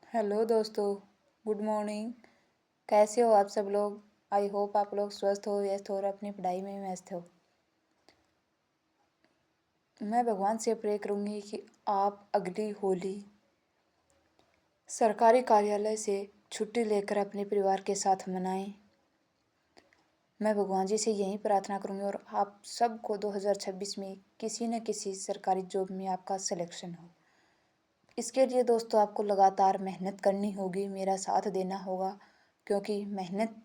Hello दोस्तों। Good morning. कैसे हो आप सब लोग? आई होप आप लोग स्वस्थ हो, व्यस्त हो और अपनी पढ़ाई में व्यस्त हो। मैं भगवान से प्रे करूँगी कि आप अगली होली सरकारी कार्यालय से छुट्टी लेकर अपने परिवार के साथ मनाएं। मैं भगवान जी से यही प्रार्थना करूँगी और आप सबको 2026 में किसी न किसी सरकारी जॉब में आपका सिलेक्शन हो। इसके लिए दोस्तों आपको लगातार मेहनत करनी होगी, मेरा साथ देना होगा, क्योंकि मेहनत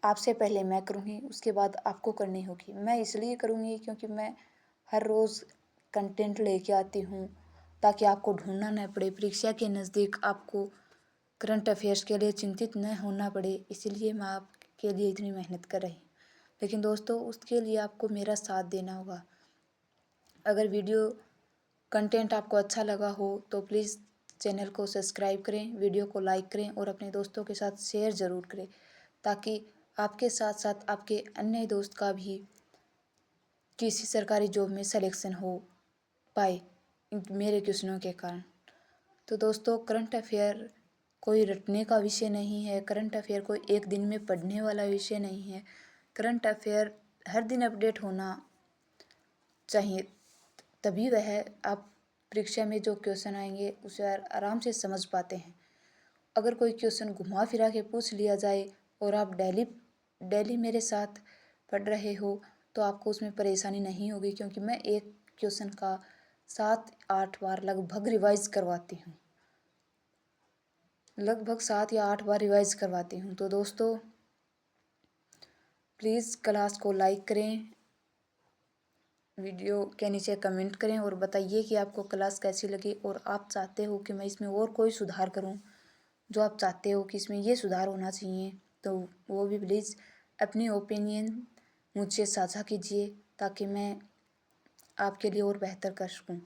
आपसे पहले मैं करूँगी, उसके बाद आपको करनी होगी। मैं इसलिए करूँगी क्योंकि मैं हर रोज़ कंटेंट लेके आती हूँ ताकि आपको ढूंढना न पड़े। परीक्षा के नज़दीक आपको करंट अफेयर्स के लिए चिंतित न होना पड़े, इसीलिए मैं आपके लिए इतनी मेहनत कर रही हूँ। लेकिन दोस्तों उसके लिए आपको मेरा साथ देना होगा। अगर वीडियो कंटेंट आपको अच्छा लगा हो तो प्लीज़ चैनल को सब्सक्राइब करें, वीडियो को लाइक करें और अपने दोस्तों के साथ शेयर ज़रूर करें, ताकि आपके साथ साथ आपके अन्य दोस्त का भी किसी सरकारी जॉब में सिलेक्शन हो पाए मेरे क्वेश्चनों के कारण। तो दोस्तों करंट अफेयर कोई रटने का विषय नहीं है, करंट अफेयर कोई एक दिन में पढ़ने वाला विषय नहीं है। करंट अफेयर हर दिन अपडेट होना चाहिए, तभी वह आप परीक्षा में जो क्वेश्चन आएंगे उसे आराम से समझ पाते हैं। अगर कोई क्वेश्चन घुमा फिरा के पूछ लिया जाए और आप डेली डेली मेरे साथ पढ़ रहे हो तो आपको उसमें परेशानी नहीं होगी, क्योंकि मैं एक क्वेश्चन का 7-8 बार लगभग रिवाइज करवाती हूँ, लगभग 7 या 8 बार रिवाइज करवाती हूँ। तो दोस्तों प्लीज़ क्लास को लाइक करें, वीडियो के नीचे कमेंट करें और बताइए कि आपको क्लास कैसी लगी और आप चाहते हो कि मैं इसमें और कोई सुधार करूं, जो आप चाहते हो कि इसमें ये सुधार होना चाहिए, तो वो भी प्लीज़ अपनी ओपिनियन मुझसे साझा कीजिए ताकि मैं आपके लिए और बेहतर कर सकूं।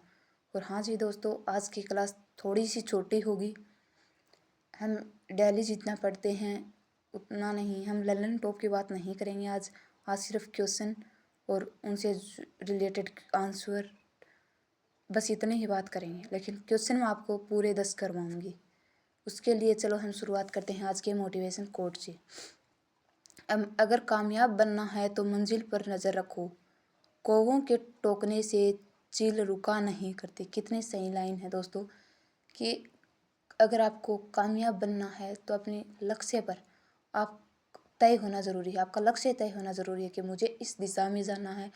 और हाँ जी दोस्तों, आज की क्लास थोड़ी सी छोटी होगी। हम डेली जितना पढ़ते हैं उतना नहीं, हम ललन टॉप की बात नहीं करेंगे आज। आज सिर्फ क्वेश्चन और उनसे रिलेटेड आंसर, बस इतने ही बात करेंगे। लेकिन क्वेश्चन मैं आपको पूरे 10 करवाऊंगी। उसके लिए चलो हम शुरुआत करते हैं आज के मोटिवेशन कोट से। अगर कामयाब बनना है तो मंजिल पर नज़र रखो, कौवों के टोकने से चील रुका नहीं करती। कितनी सही लाइन है दोस्तों कि अगर आपको कामयाब बनना है तो अपने लक्ष्य पर आप तय होना ज़रूरी है, आपका लक्ष्य तय होना ज़रूरी है कि मुझे इस दिशा में जाना है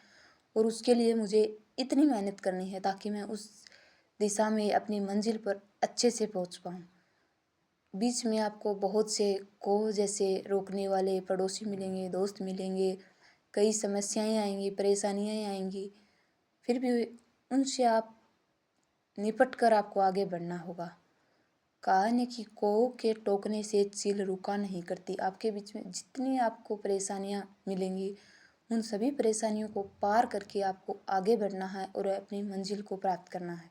और उसके लिए मुझे इतनी मेहनत करनी है ताकि मैं उस दिशा में अपनी मंजिल पर अच्छे से पहुंच पाऊँ। बीच में आपको बहुत से को जैसे रोकने वाले पड़ोसी मिलेंगे, दोस्त मिलेंगे, कई समस्याएं आएंगी, परेशानियां आएंगी, फिर भी उनसे आप निपट कर आपको आगे बढ़ना होगा। कहा है कि कौ के टोकने से चील रुका नहीं करती। आपके बीच में जितनी आपको परेशानियां मिलेंगी उन सभी परेशानियों को पार करके आपको आगे बढ़ना है और अपनी मंजिल को प्राप्त करना है।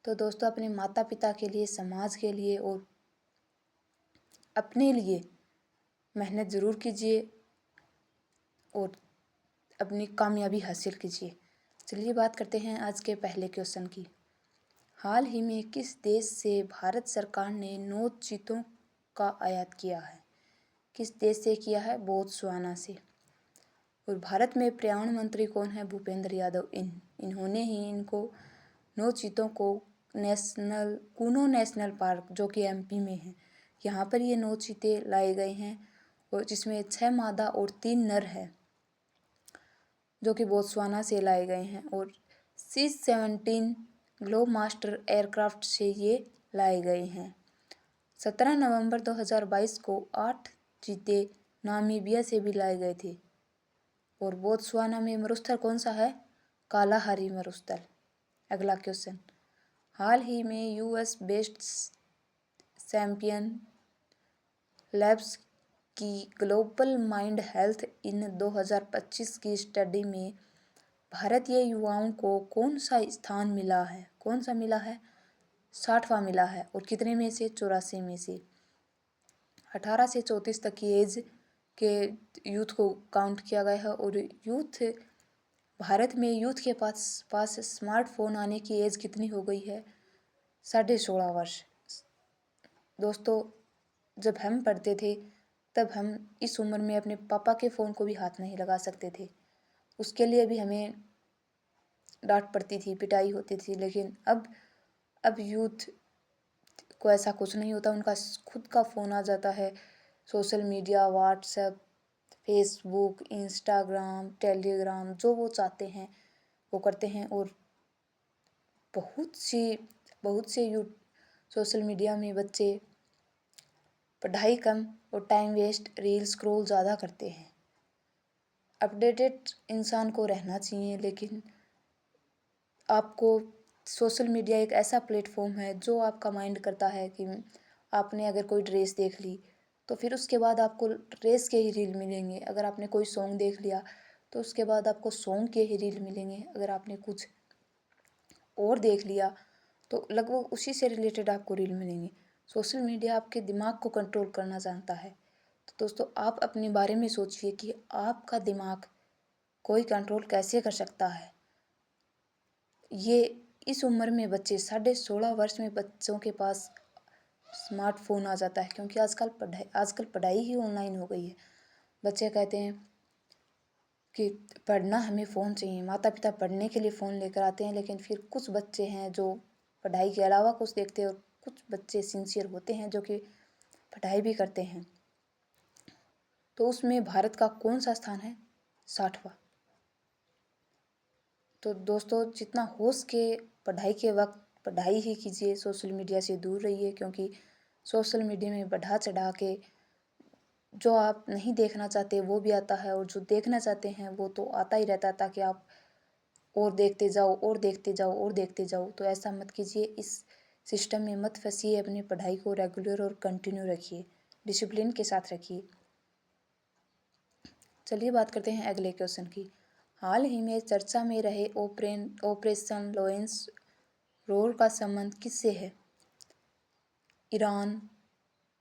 तो दोस्तों अपने माता पिता के लिए, समाज के लिए और अपने लिए मेहनत ज़रूर कीजिए और अपनी कामयाबी हासिल कीजिए। चलिए बात करते हैं आज के पहले क्वेश्चन की। हाल ही में किस देश से भारत सरकार ने 9 चीतों का आयात किया है? किस देश से किया है? बोत्सवाना से। और भारत में पर्यावरण मंत्री कौन है? भूपेंद्र यादव। इन्होंने ही इनको 9 चीतों को कूनो नेशनल पार्क, जो कि एमपी में है, यहाँ पर ये 9 चीते लाए गए हैं और जिसमें 6 मादा और 3 नर है, जो कि बोत्सवाना से लाए गए हैं। और C-17 ग्लोब मास्टर एयरक्राफ्ट से ये लाए गए हैं। 17 नवंबर 2022 को 8 चीते नामीबिया से भी लाए गए थे। और बोत्सवाना में मरुस्थल कौन सा है? कालाहारी मरुस्थल। अगला क्वेश्चन। हाल ही में यूएस बेस्ड चैंपियन लैब्स की ग्लोबल माइंड हेल्थ इन 2025 की स्टडी में भारतीय युवाओं को कौन सा स्थान मिला है? कौन सा मिला है? 60वां मिला है। और कितने में से? 84 में से। 18 से 34 तक की एज के यूथ को काउंट किया गया है। और यूथ, भारत में यूथ के पास स्मार्टफोन आने की एज कितनी हो गई है? 16.5 वर्ष। दोस्तों, जब हम पढ़ते थे तब हम इस उम्र में अपने पापा के फ़ोन को भी हाथ नहीं लगा सकते थे। उसके लिए भी हमें डांट पड़ती थी, पिटाई होती थी। लेकिन अब यूथ को ऐसा कुछ नहीं होता, उनका खुद का फ़ोन आ जाता है। Social media, WhatsApp, Facebook, Instagram, Telegram, जो वो चाहते हैं वो करते हैं। और बहुत सी बहुत से यू सोशल मीडिया में बच्चे पढ़ाई कम और टाइम वेस्ट, रील स्क्रॉल ज़्यादा करते हैं। अपडेटेड इंसान को रहना चाहिए, लेकिन आपको सोशल मीडिया एक ऐसा प्लेटफॉर्म है जो आपका माइंड करता है कि आपने अगर कोई ड्रेस देख ली तो फिर उसके बाद आपको ड्रेस के ही रील मिलेंगे। अगर आपने कोई सॉन्ग देख लिया तो उसके बाद आपको सॉन्ग के ही रील मिलेंगे। अगर आपने कुछ और देख लिया तो लगभग उसी से रिलेटेड आपको रील मिलेंगे। सोशल मीडिया आपके दिमाग को कंट्रोल करना जानता है। तो दोस्तों, आप अपने बारे में सोचिए कि आपका दिमाग कोई कंट्रोल कैसे कर सकता है। ये इस उम्र में बच्चे 16.5 वर्ष में बच्चों के पास स्मार्टफोन आ जाता है, क्योंकि आजकल पढ़ाई ही ऑनलाइन हो गई है। बच्चे कहते हैं कि पढ़ना हमें फ़ोन चाहिए, माता पिता पढ़ने के लिए फ़ोन लेकर आते हैं। लेकिन फिर कुछ बच्चे हैं जो पढ़ाई के अलावा कुछ देखते हैं, और कुछ बच्चे सिंसियर होते हैं जो कि पढ़ाई भी करते हैं। तो उसमें भारत का कौन सा स्थान है? 60वां। तो दोस्तों, जितना हो सके पढ़ाई के वक्त पढ़ाई ही कीजिए, सोशल मीडिया से दूर रहिए। क्योंकि सोशल मीडिया में बढ़ा चढ़ा के जो आप नहीं देखना चाहते वो भी आता है, और जो देखना चाहते हैं वो तो आता ही रहता है, ताकि आप और देखते जाओ और देखते जाओ और देखते जाओ। तो ऐसा मत कीजिए, इस सिस्टम में मत फंसिए। अपनी पढ़ाई को रेगुलर और कंटिन्यू रखिए, डिसिप्लिन के साथ रखिए। चलिए बात करते हैं अगले क्वेश्चन की। हाल ही में चर्चा में रहे ऑपरेशन लॉरेंस रोर का संबंध किससे है? ईरान,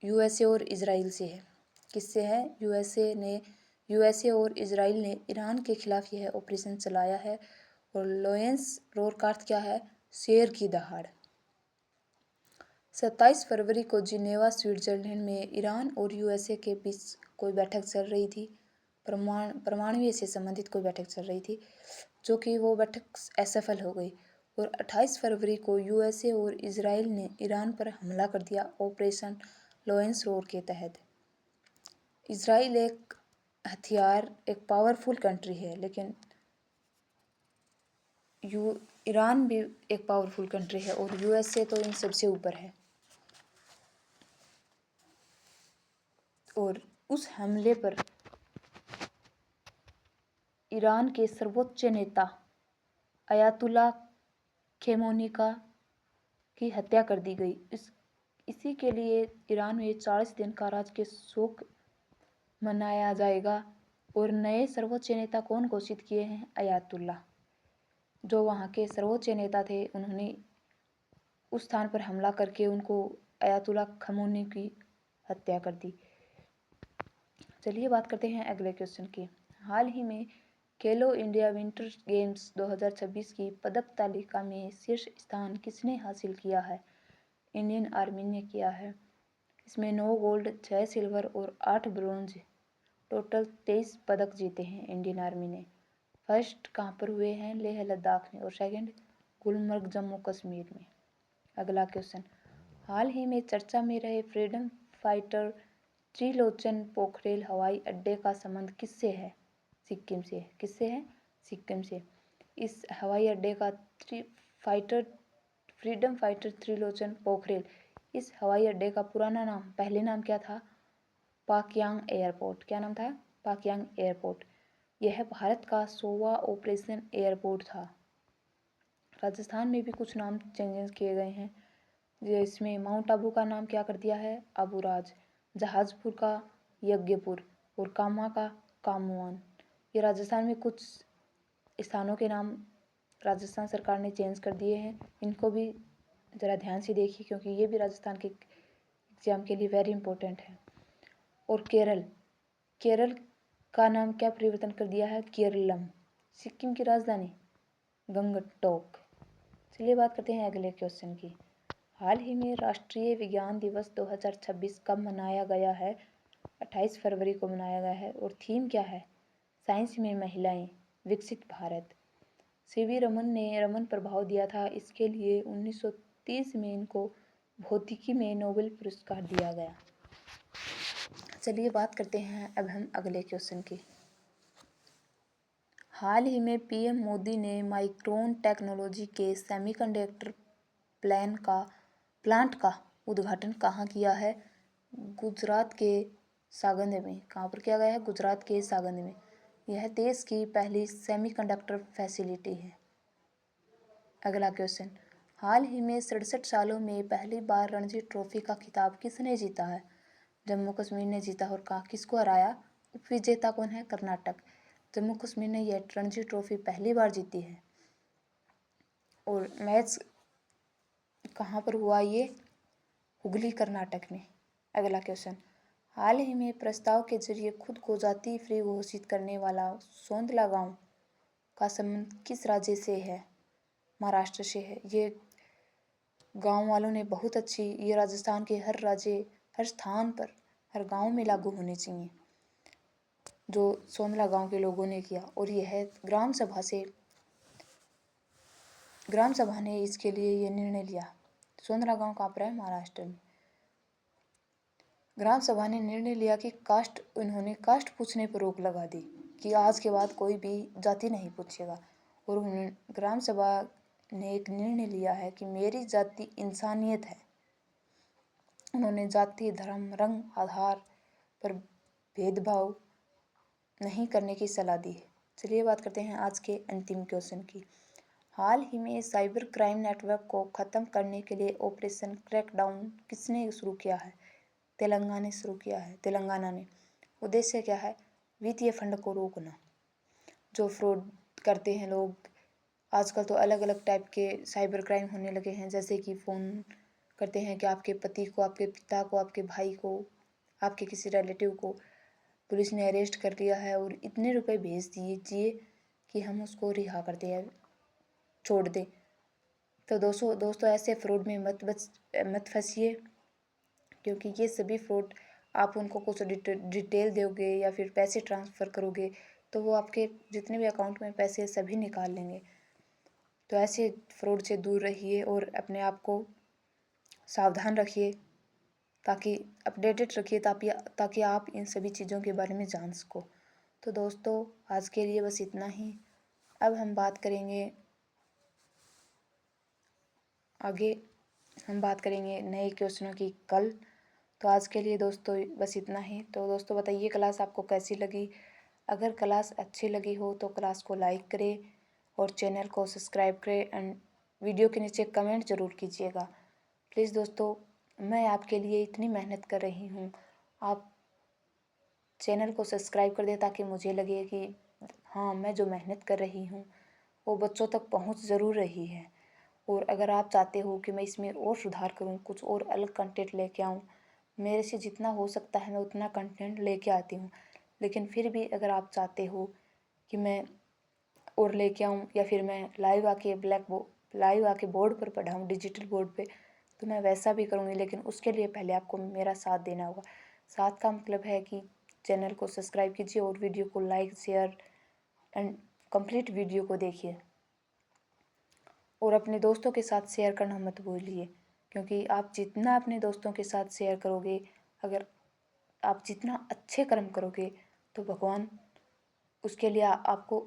यूएसए और इजराइल से है। किससे है? यूएसए और इजराइल ने ईरान के खिलाफ यह ऑपरेशन चलाया है। और लॉरेंस रोर का अर्थ क्या है? शेर की दहाड़। 27 फरवरी को जिनेवा, स्विट्जरलैंड में ईरान और यूएसए के बीच कोई बैठक चल रही थी। परमाणु से संबंधित कोई बैठक चल रही थी, जो कि वो बैठक असफल हो गई। और 28 फरवरी को यूएसए और इजराइल ने ईरान पर हमला कर दिया ऑपरेशन लॉरेंस रोर के तहत। इजराइल एक पावरफुल कंट्री है, लेकिन ईरान भी एक पावरफुल कंट्री है, और यूएसए तो इन सबसे ऊपर है। और उस हमले पर ईरान के सर्वोच्च नेता अयातुल्ला खेमोनी की हत्या कर दी गई। इसी के लिए ईरान में 40 दिन का राजकीय शोक मनाया जाएगा। और नए सर्वोच्च नेता कौन घोषित किए हैं? अयातुल्ला, जो वहाँ के सर्वोच्च नेता थे। उन्होंने उस स्थान पर हमला करके उनको अयातुल्ला खमोनी की हत्या कर दी। चलिए बात करते हैं अगले क्वेश्चन की। हाल ही में खेलो इंडिया विंटर गेम्स 2026 की पदक तालिका में शीर्ष स्थान किसने हासिल किया है? इंडियन आर्मी ने किया है। इसमें 9 गोल्ड, 6 सिल्वर और 8 ब्रोंज, टोटल 23 पदक जीते हैं इंडियन आर्मी ने। फर्स्ट कहाँ पर हुए हैं? लेह लद्दाख में। और सेकंड गुलमर्ग, जम्मू कश्मीर में। अगला क्वेश्चन। हाल ही में चर्चा में रहे फ्रीडम फाइटर त्रिलोचन पोखरेल हवाई अड्डे का संबंध किससे है? सिक्किम से। किससे है? सिक्किम से। इस हवाई अड्डे का फ्रीडम फाइटर त्रिलोचन पोखरेल, इस हवाई अड्डे का पुराना नाम, पहले नाम क्या था? पाकयांग एयरपोर्ट। क्या नाम था? पाकयांग एयरपोर्ट। यह भारत का 100वां ऑपरेशन एयरपोर्ट था। राजस्थान में भी कुछ नाम चेंजेस किए गए हैं। इसमें माउंट आबू का नाम क्या कर दिया है? अबूराज। जहाजपुर का यज्ञपुर, और कामा का कामवान। ये राजस्थान में कुछ स्थानों के नाम राजस्थान सरकार ने चेंज कर दिए हैं। इनको भी ज़रा ध्यान से देखिए, क्योंकि ये भी राजस्थान के एग्जाम के लिए वेरी इंपॉर्टेंट है। और केरल का नाम क्या परिवर्तन कर दिया है? केरलम। सिक्किम की राजधानी गंगटोक। चलिए बात करते हैं अगले क्वेश्चन की। हाल ही में राष्ट्रीय विज्ञान दिवस 2026 कब मनाया गया है? 28 फरवरी को मनाया गया है और थीम क्या है? साइंस में महिलाएं, विकसित भारत। सीवी रमन ने रमन प्रभाव दिया था, इसके लिए 1930 में इनको भौतिकी में नोबेल पुरस्कार दिया गया। चलिए बात करते हैं अब हम अगले क्वेश्चन की। हाल ही में पीएम मोदी ने माइक्रोन टेक्नोलॉजी के सेमीकंडक्टर प्लांट का उद्घाटन कहाँ किया है? गुजरात के सागंद में। कहाँ पर किया गया है? गुजरात के सागंद में। यह देश की पहली सेमीकंडक्टर फैसिलिटी है। अगला क्वेश्चन, हाल ही में 67 सालों में पहली बार रणजी ट्रॉफी का खिताब किसने जीता है? जम्मू कश्मीर ने जीता। और कहा किसको हराया? उपविजेता कौन है? कर्नाटक। जम्मू कश्मीर ने यह रणजी ट्रॉफी पहली बार जीती है। और मैच कहाँ पर हुआ? ये हुगली, कर्नाटक में। अगला क्वेश्चन, हाल ही में प्रस्ताव के जरिए खुद को जाति फ्री घोषित करने वाला सोंदला गांव का संबंध किस राज्य से है? महाराष्ट्र से है। ये गांव वालों ने बहुत अच्छी, ये राजस्थान के हर राज्य, हर स्थान पर, हर गांव में लागू होने चाहिए, जो सोंदला गांव के लोगों ने किया। और यह ग्राम सभा ने इसके लिए ये निर्णय लिया। सोंदला गांव कहाँ पर है? महाराष्ट्र में। ग्राम सभा ने निर्णय लिया कि उन्होंने कास्ट पूछने पर रोक लगा दी कि आज के बाद कोई भी जाति नहीं पूछेगा। और उन्होंने ग्राम सभा ने एक निर्णय लिया है कि मेरी जाति इंसानियत है। उन्होंने जाति, धर्म, रंग आधार पर भेदभाव नहीं करने की सलाह दी है। चलिए बात करते हैं आज के अंतिम क्वेश्चन की। हाल ही में साइबर क्राइम नेटवर्क को खत्म करने के लिए ऑपरेशन क्रैकडाउन किसने शुरू किया है? तेलंगाना ने शुरू किया है। तेलंगाना ने। उद्देश्य क्या है? वित्तीय फंड को रोकना। जो फ्रॉड करते हैं लोग, आजकल तो अलग अलग टाइप के साइबर क्राइम होने लगे हैं, जैसे कि फ़ोन करते हैं कि आपके पति को, आपके पिता को, आपके भाई को, आपके किसी रिलेटिव को पुलिस ने अरेस्ट कर लिया है और इतने रुपए भेज दीजिए कि हम उसको रिहा कर दें, छोड़ दें। तो दोस्तों ऐसे फ्रॉड में मत फंसिए, क्योंकि ये सभी फ्रॉड, आप उनको कुछ डिटेल दोगे या फिर पैसे ट्रांसफ़र करोगे तो वो आपके जितने भी अकाउंट में पैसे सभी निकाल लेंगे। तो ऐसे फ्रॉड से दूर रहिए और अपने आप को सावधान रखिए, ताकि अपडेटेड रखिए, ताकि आप इन सभी चीज़ों के बारे में जान सको। तो दोस्तों आज के लिए बस इतना ही। अब हम बात करेंगे नए क्वेश्चनों की कल। तो आज के लिए दोस्तों बस इतना ही। तो दोस्तों बताइए क्लास आपको कैसी लगी? अगर क्लास अच्छी लगी हो तो क्लास को लाइक करें और चैनल को सब्सक्राइब करें एंड वीडियो के नीचे कमेंट ज़रूर कीजिएगा। प्लीज़ दोस्तों, मैं आपके लिए इतनी मेहनत कर रही हूँ, आप चैनल को सब्सक्राइब कर दें ताकि मुझे लगे कि हाँ, मैं जो मेहनत कर रही हूँ वो बच्चों तक पहुँच ज़रूर रही है। और अगर आप चाहते हो कि मैं इसमें और सुधार करूँ, कुछ और अलग कंटेंट लेके आऊँ, मेरे से जितना हो सकता है मैं उतना कंटेंट लेके आती हूँ। लेकिन फिर भी अगर आप चाहते हो कि मैं और लेके आऊँ या फिर मैं लाइव आके बोर्ड पर पढ़ाऊँ, डिजिटल बोर्ड पे, तो मैं वैसा भी करूँगी। लेकिन उसके लिए पहले आपको मेरा साथ देना होगा। साथ का मतलब है कि चैनल को सब्सक्राइब कीजिए और वीडियो को like, share and complete video को देखिए। और अपने दोस्तों के साथ शेयर करना मत भूलिए, क्योंकि आप जितना अपने दोस्तों के साथ शेयर करोगे, अगर आप जितना अच्छे कर्म करोगे तो भगवान उसके लिए आपको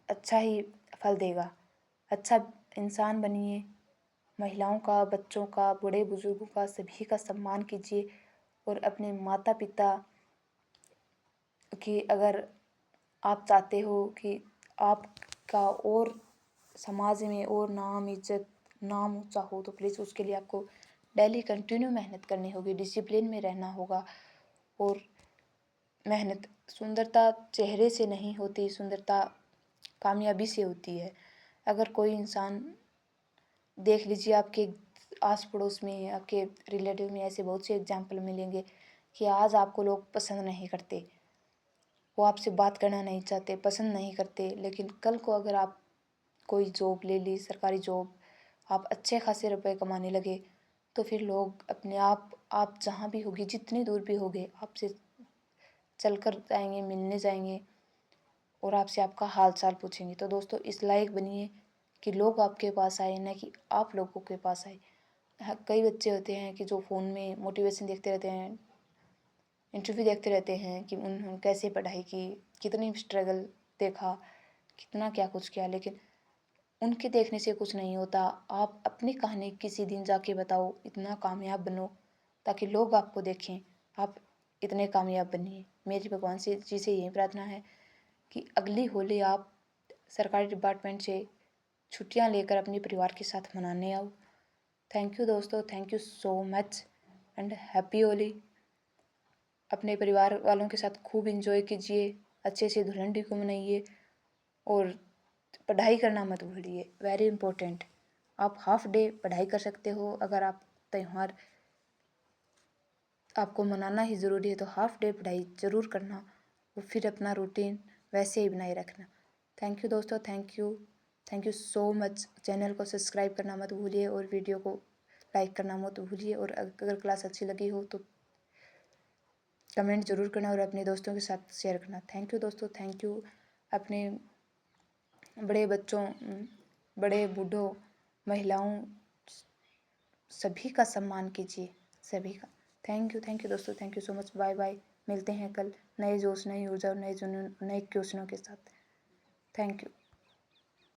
अच्छा ही फल देगा। अच्छा इंसान बनिए। महिलाओं का, बच्चों का, बड़े बुजुर्गों का, सभी का सम्मान कीजिए। और अपने माता पिता की, अगर आप चाहते हो कि आपका और समाज में और नाम, इज्जत, नाम ऊँचा हो, तो प्लीज़ उसके लिए आपको डेली कंटिन्यू मेहनत करनी होगी, डिसिप्लिन में रहना होगा। और मेहनत, सुंदरता चेहरे से नहीं होती, सुंदरता कामयाबी से होती है। अगर कोई इंसान, देख लीजिए आपके आस पड़ोस में, आपके रिलेटिव में ऐसे बहुत से एग्जाम्पल मिलेंगे कि आज आपको लोग पसंद नहीं करते, वो आपसे बात करना नहीं चाहते, पसंद नहीं करते, लेकिन कल को अगर आप कोई जॉब ले ली, सरकारी जॉब, आप अच्छे खासे रुपए कमाने लगे, तो फिर लोग अपने आप जहाँ भी होगी, जितनी दूर भी होगे, आपसे चल कर जाएंगे, मिलने जाएंगे और आपसे आपका हाल चाल पूछेंगे। तो दोस्तों इस लायक बनिए कि लोग आपके पास आए, न कि आप लोगों के पास आए। कई बच्चे होते हैं कि जो फ़ोन में मोटिवेशन देखते रहते हैं, इंटरव्यू देखते रहते हैं कि उन्होंने कैसे पढ़ाई की, कितनी स्ट्रगल देखा, कितना क्या कुछ किया, लेकिन उनके देखने से कुछ नहीं होता। आप अपनी कहानी किसी दिन जाके बताओ, इतना कामयाब बनो ताकि लोग आपको देखें, आप इतने कामयाब बनिए। मेरी भगवान से जी से यही प्रार्थना है कि अगली होली आप सरकारी डिपार्टमेंट से छुट्टियां लेकर अपने परिवार के साथ मनाने आओ। थैंक यू दोस्तों, thank you so much and happy Holi. अपने परिवार वालों के साथ खूब इंजॉय कीजिए, अच्छे से धुलंडी को मनाइए और पढ़ाई करना मत भूलिए, वेरी इंपॉर्टेंट। आप हाफ डे पढ़ाई कर सकते हो, अगर आप त्यौहार आपको मनाना ही ज़रूरी है तो हाफ डे पढ़ाई ज़रूर करना और फिर अपना रूटीन वैसे ही बनाए रखना। थैंक यू दोस्तों, thank you so much. Channel को सब्सक्राइब करना मत भूलिए और वीडियो को लाइक करना मत भूलिए, और अगर क्लास अच्छी लगी हो तो कमेंट ज़रूर करना और अपने दोस्तों के साथ शेयर करना। थैंक यू दोस्तों, थैंक यू। अपने बड़े बच्चों, बड़े बूढ़ों, महिलाओं, सभी का सम्मान कीजिए, सभी का। थैंक यू दोस्तों, thank you so much. Bye bye. मिलते हैं कल नए जोश, नई ऊर्जा और नए जुनून, नए क्वेश्चनों के साथ। Thank you.